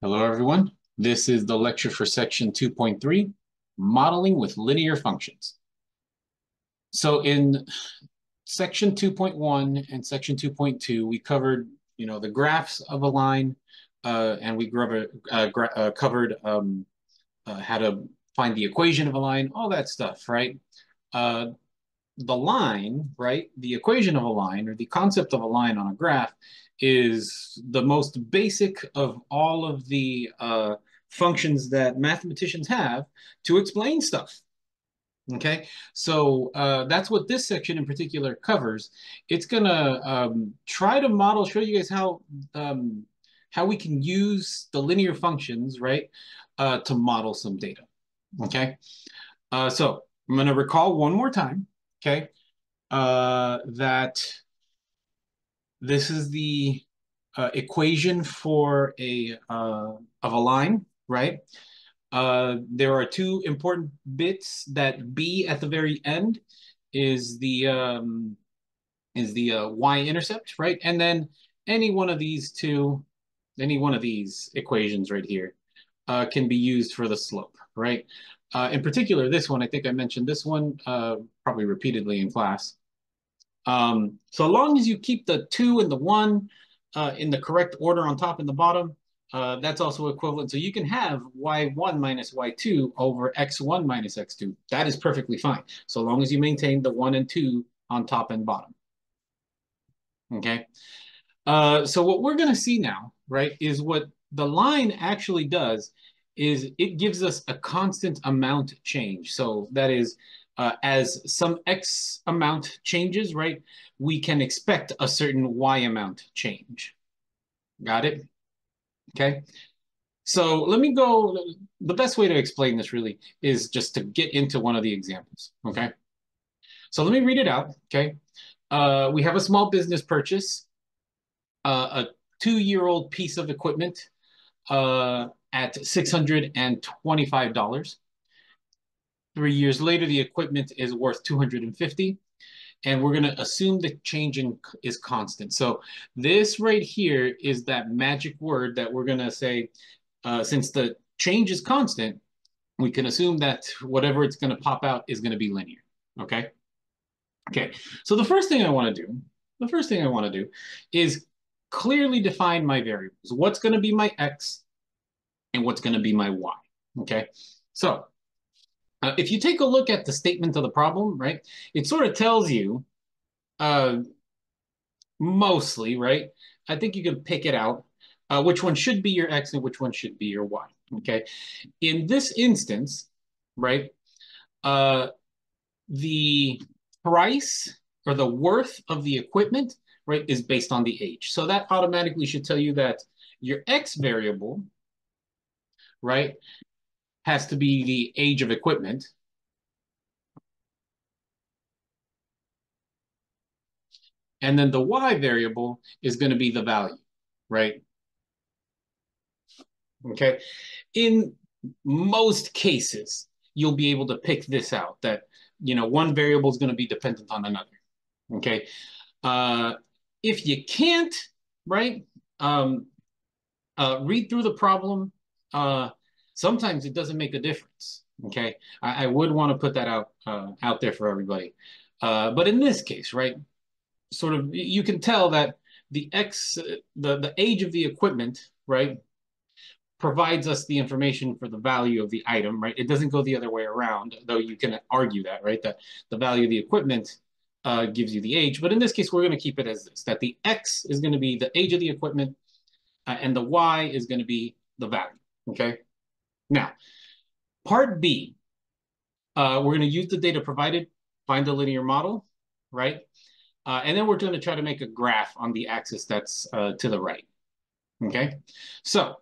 Hello, everyone. This is the lecture for section 2.3, modeling with linear functions. So in section 2.1 and section 2.2, we covered, the graphs of a line, and we covered how to find the equation of a line, all that stuff, right? Uh, the line, right? The equation of a line or the concept of a line on a graph is the most basic of all of the functions that mathematicians have to explain stuff. Okay, so that's what this section in particular covers. It's gonna try to model, show you guys how we can use the linear functions, right, to model some data. Okay, so I'm gonna recall one more time. Okay, that this is the equation for of a line, right? There are two important bits. That b at the very end is the y-intercept, right? And then any one of these two, any one of these equations right here can be used for the slope, right? In particular, this one, I think I mentioned this one probably repeatedly in class. So long as you keep the 2 and the 1 in the correct order on top and the bottom, that's also equivalent. So you can have y1 minus y2 over x1 minus x2. That is perfectly fine, so long as you maintain the 1 and 2 on top and bottom. Okay. So what we're going to see now, right, is what the line actually does is it gives us a constant amount change. So that is, as some x amount changes, right, we can expect a certain y amount change. Got it? Okay. So let me go. The best way to explain this really is just to get into one of the examples. Okay. So let me read it out. Okay. We have a small business purchase, a 2-year-old piece of equipment at $625. 3 years later, the equipment is worth $250, and we're going to assume the change is constant. So this right here is that magic word that we're going to say, since the change is constant, we can assume that whatever it's going to pop out is going to be linear. Okay. Okay. So the first thing I want to do is clearly define my variables. What's going to be my x and what's going to be my y. Okay. So if you take a look at the statement of the problem, right, it sort of tells you uh, mostly, right? I think you can pick it out which one should be your x and which one should be your y. Okay. In this instance, right, uh, the price or the worth of the equipment, right, is based on the age. So that automatically should tell you that your x variable, right, has to be the age of equipment. And then the y variable is going to be the value, right? Okay. In most cases, you'll be able to pick this out, that, one variable is going to be dependent on another. Okay. Uh, if you can't, right, read through the problem. Sometimes it doesn't make a difference. Okay. I would want to put that out there for everybody. But in this case, right, sort of, you can tell that the age of the equipment, right, provides us the information for the value of the item, right? It doesn't go the other way around, though you can argue that, right, that the value of the equipment gives you the age. But in this case, we're going to keep it as this, that the x is going to be the age of the equipment, and the y is going to be the value. Okay. Now, part B, we're going to use the data provided, find the linear model, right? And then we're going to try to make a graph on the axis that's to the right. Okay. So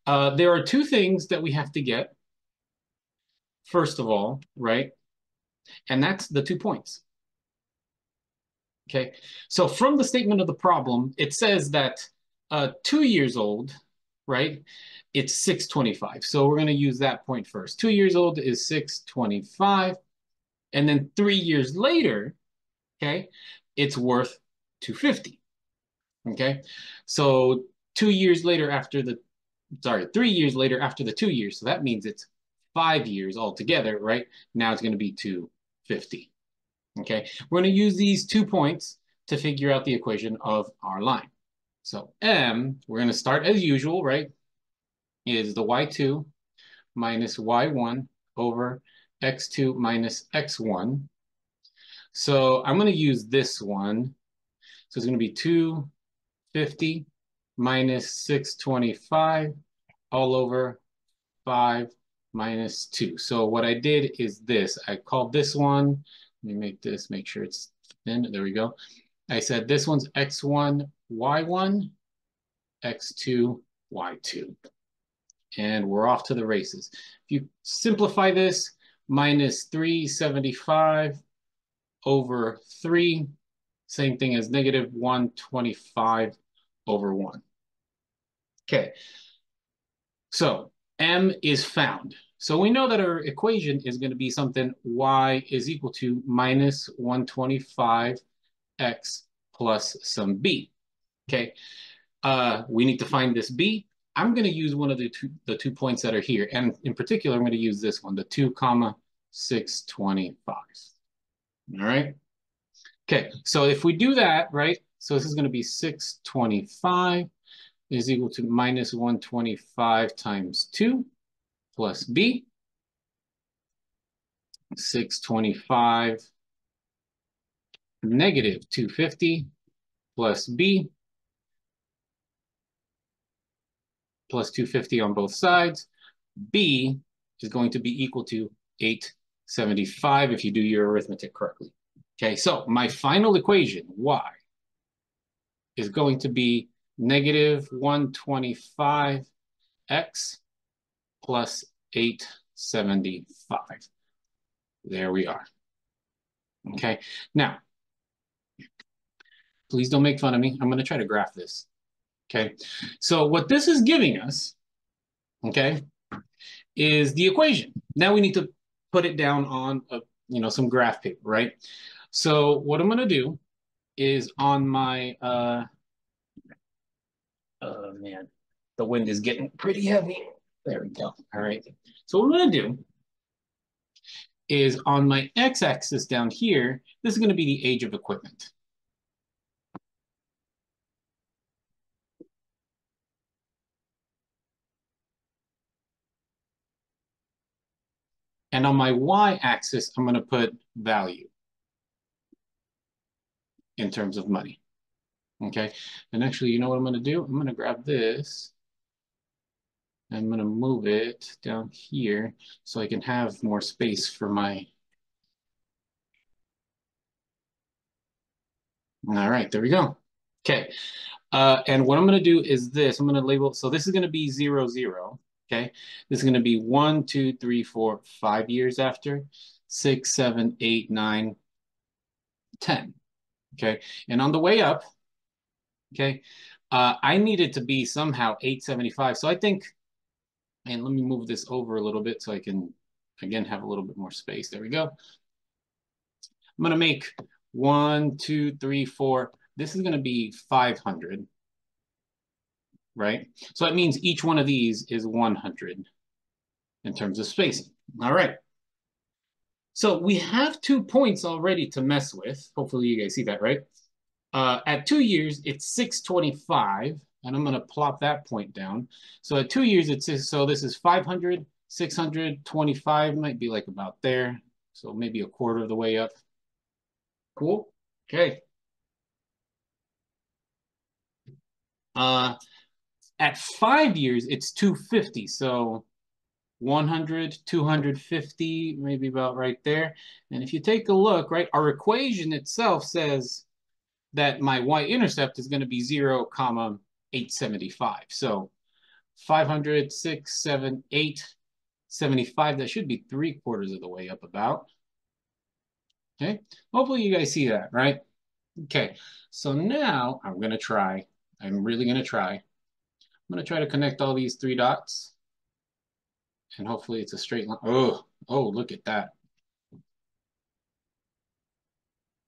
there are two things that we have to get, first of all, right? And that's the 2 points. Okay. So from the statement of the problem, it says that 2 years old, right, it's 625. So we're going to use that point first. 2 years old is 625. And then 3 years later, okay, it's worth 250. Okay. So 2 years later, after the sorry, 3 years later after the 2 years. So that means it's 5 years altogether, right? Now it's going to be 250. Okay, we're going to use these 2 points to figure out the equation of our line. So m, we're going to start as usual, right? Is the y2 minus y1 over x2 minus x1. So I'm going to use this one. So it's going to be 250 minus 625 all over 5 minus 2. So what I did is this. I called this one. Let me make this, make sure it's thin. There we go. I said this one's x1, y1, x2, y2. And we're off to the races. If you simplify this, minus 375 over 3, same thing as negative 125 over 1. Okay, so m is found. So we know that our equation is going to be something y is equal to minus 125x plus some b. Okay, we need to find this b. I'm going to use one of the two points that are here. And in particular, I'm going to use this one, the 2 comma 625. All right. Okay, so if we do that, right, so this is going to be 625 is equal to minus 125 times 2 plus b. 625 negative 250 plus b plus 250 on both sides. B is going to be equal to 875 if you do your arithmetic correctly. Okay, so my final equation, y, is going to be negative 125x plus 875. There we are. Okay, now, please don't make fun of me. I'm going to try to graph this. Okay, so what this is giving us, okay, is the equation. Now we need to put it down on some graph paper, right? So what I'm going to do is on my, oh man, the wind is getting pretty heavy. There we go. All right. So what I'm going to do is on my x-axis down here, this is going to be the age of equipment. And on my y-axis, I'm going to put value in terms of money. Okay. And actually, you know what I'm going to do? I'm going to grab this. I'm going to move it down here so I can have more space for my... All right, there we go. Okay. And what I'm going to do is this. I'm going to label, so this is going to be 0, 0. Okay. This is going to be 1, 2, 3, 4, 5 years after, 6, 7, 8, 9, 10. Okay. And on the way up, okay, I need it to be somehow 875. So I think, and let me move this over a little bit so I can, again, have a little bit more space. There we go. I'm going to make 1, 2, 3, 4. This is going to be 500, right? So that means each one of these is 100 in terms of spacing. All right. So we have 2 points already to mess with. Hopefully you guys see that, right? At 2 years, it's 625, and I'm going to plop that point down. So at 2 years, so this is 500, 625, might be like about there. So maybe a quarter of the way up. Cool. Okay. At 5 years, it's 250. So 100, 250, maybe about right there. And if you take a look, right, our equation itself says that my y-intercept is going to be 0, comma 875. So 500, 6, 7, 8, 75, that should be 3/4 of the way up about. Okay, hopefully you guys see that, right? Okay, so now I'm going to try. I'm really going to try. I'm going to try to connect all these 3 dots. And hopefully it's a straight line. Oh, look at that.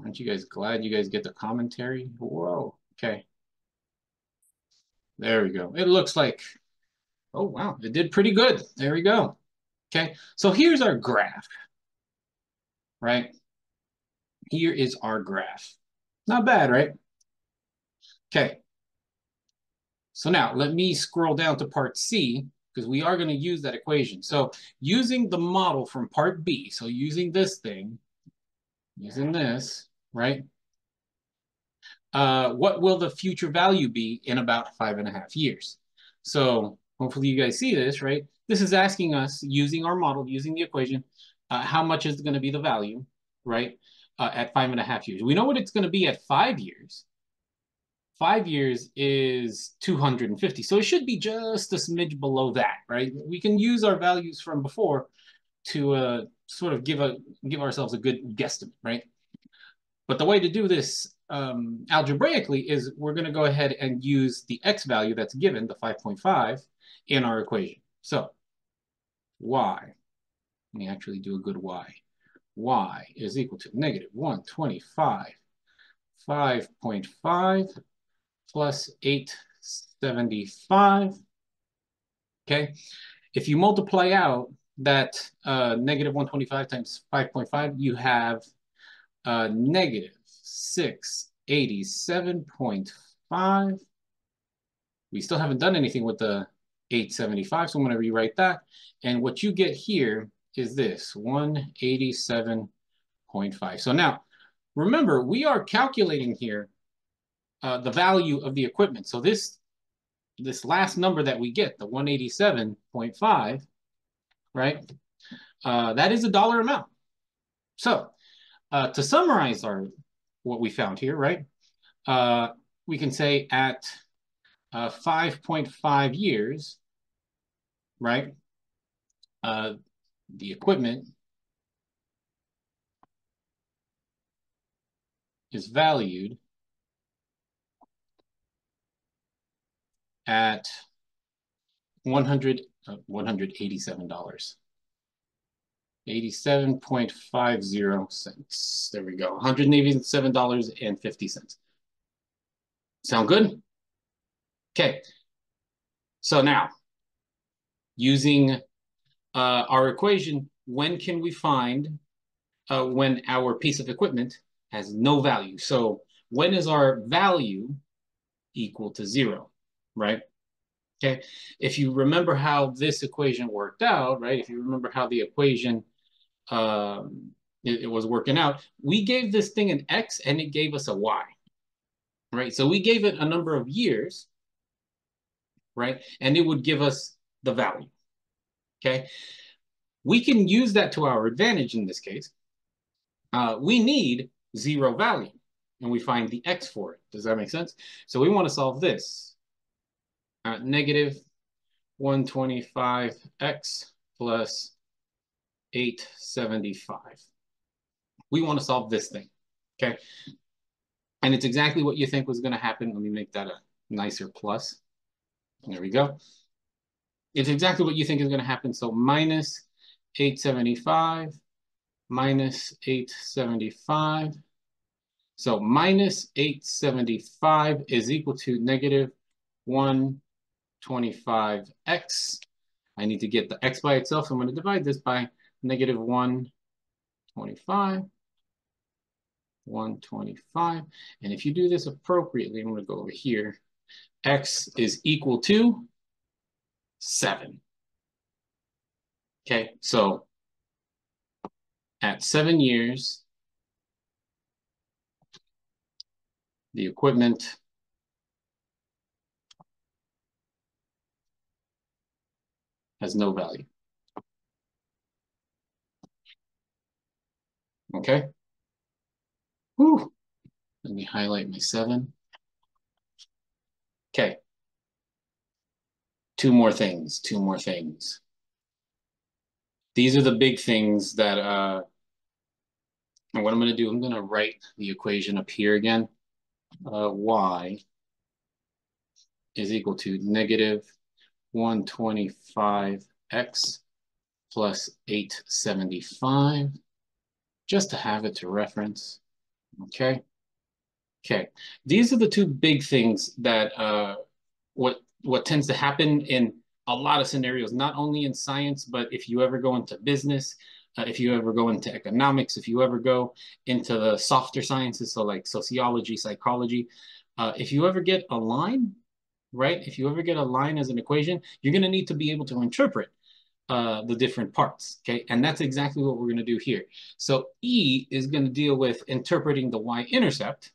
Aren't you guys glad you guys get the commentary? Whoa, okay. There we go. It looks like Oh, wow, it did pretty good. There we go. Okay, so here's our graph, right? Here is our graph. Not bad, right? Okay, so now let me scroll down to part C because we are going to use that equation. So using the model from part B, so using this thing, using this, right? What will the future value be in about 5.5 years? So hopefully you guys see this, right? This is asking us, using our model, using the equation, how much is going to be the value, right, at 5.5 years. We know what it's going to be at 5 years. 5 years is 250. So it should be just a smidge below that, right? We can use our values from before to sort of give ourselves a good guesstimate, right? But the way to do this algebraically is we're going to go ahead and use the x value that's given, the 5.5, in our equation. So y, let me actually do a good y. Y is equal to negative 125, 5.5 plus 875. Okay, if you multiply out that negative 125 times 5.5, you have negative 687.5. We still haven't done anything with the 875, so I'm going to rewrite that. And what you get here is this, 187.5. So now, remember, we are calculating here the value of the equipment. So this last number that we get, the 187.5, right, that is a dollar amount. So to summarize what we found here, right, we can say at 5.5 years, right, the equipment is valued at $187. 87.50 cents. There we go. $187.50. Sound good? Okay. So now, using our equation, when can we find when our piece of equipment has no value? So when is our value equal to 0, right? Okay. If you remember how this equation worked out, right? If you remember how the equation it was working out, we gave this thing an x and it gave us a y, right? So we gave it a number of years, right? And it would give us the value, okay? We can use that to our advantage in this case. We need 0 value, and we find the x for it. Does that make sense? So we want to solve this. Negative 125x plus 875. We want to solve this thing, okay? And it's exactly what you think was going to happen. Let me make that a nicer plus. There we go. It's exactly what you think is going to happen. So minus 875 minus 875. So minus 875 is equal to negative 125x. I need to get the x by itself, so I'm going to divide this by negative 125. 125. And if you do this appropriately, I'm going to go over here. X is equal to 7. Okay, so at 7 years, the equipment has no value. Okay. Whew. Let me highlight my 7. Okay. Two more things. These are the big things that, and what I'm going to do, I'm going to write the equation up here again. Y is equal to negative 125x plus 875, just to have it to reference. Okay. Okay. These are the two big things that what tends to happen in a lot of scenarios, not only in science, but if you ever go into business, if you ever go into economics, if you ever go into the softer sciences, so like sociology, psychology, if you ever get a line, right? If you ever get a line as an equation, you're going to need to be able to interpret the different parts, okay? And that's exactly what we're going to do here. So E is going to deal with interpreting the y-intercept,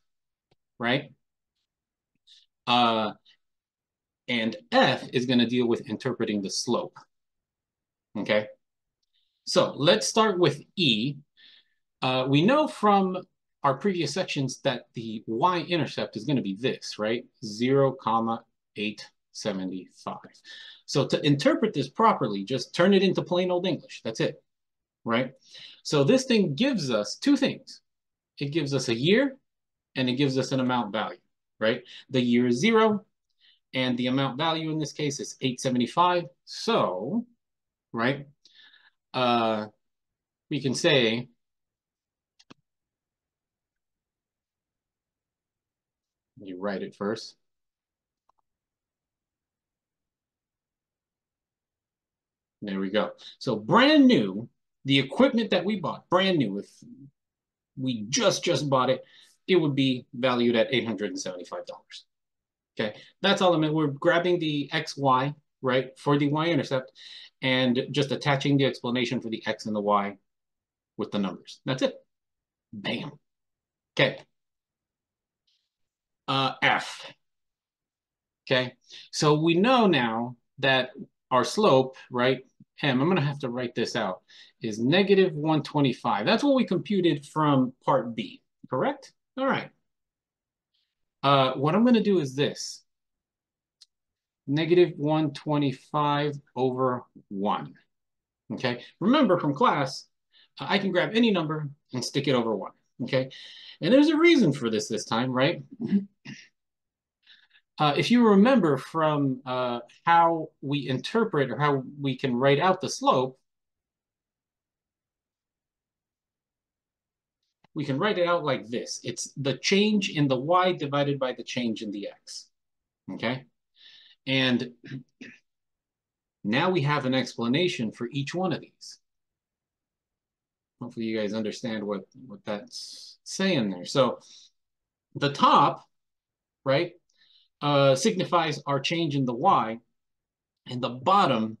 right? And F is going to deal with interpreting the slope, okay? So let's start with E. We know from our previous sections that the y-intercept is going to be this, right? 0, 875. So to interpret this properly, just turn it into plain old English. That's it, right? So this thing gives us two things. It gives us a year and it gives us an amount value, right? The year is 0 and the amount value in this case is 875. So, right, we can say you write it first. There we go. So brand new, the equipment that we bought, brand new, if we just bought it, it would be valued at $875. Okay, that's all I meant. We're grabbing the XY, right, for the y-intercept and just attaching the explanation for the X and the Y with the numbers. That's it. Bam. Okay. F. Okay, so we know now that our slope, right, M, I'm going to have to write this out, is negative 125. That's what we computed from part B, correct? All right. What I'm going to do is this. Negative 125 over 1. Okay, remember from class, I can grab any number and stick it over 1. Okay, and there's a reason for this time, right? If you remember from how we interpret or how we can write out the slope, we can write it out like this. It's the change in the y divided by the change in the x, okay? And now we have an explanation for each one of these. Hopefully you guys understand what that's saying there. So the top, right, signifies our change in the y, and the bottom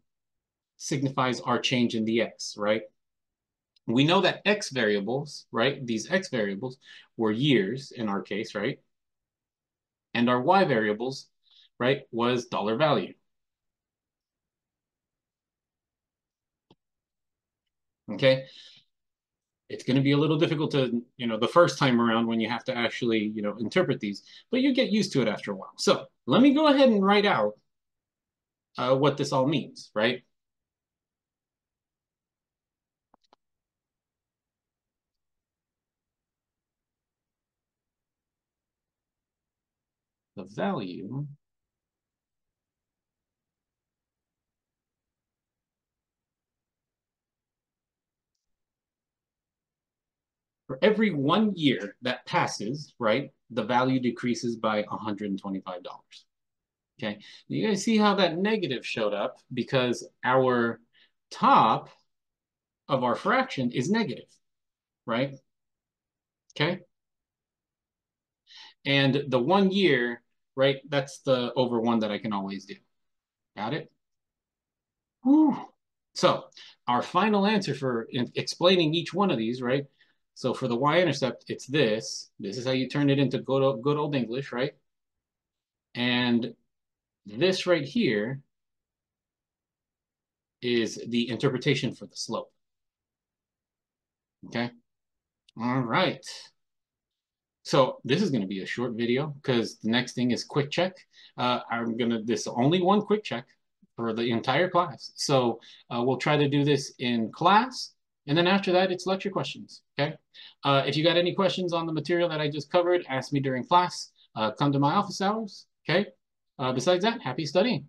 signifies our change in the x, right? We know that x variables, right, these x variables were years in our case, right? And our y variables, right, was dollar value. Okay? It's going to be a little difficult to, the first time around when you have to actually, interpret these, but you get used to it after a while. So let me go ahead and write out what this all means, right? The value for every 1 year that passes, right, the value decreases by $125. Okay, you guys see how that negative showed up because our top of our fraction is negative, right? Okay, and the 1 year, right, that's the over 1 that I can always do. Got it? Whew. So our final answer for explaining each one of these, right? So for the y-intercept, it's this. This is how you turn it into good old English, right? And this right here is the interpretation for the slope. Okay? All right. So this is going to be a short video because the next thing is quick check. This only one quick check for the entire class. So we'll try to do this in class. And then after that, it's lecture questions, okay? If you got any questions on the material that I just covered, ask me during class. Come to my office hours, okay? Besides that, happy studying.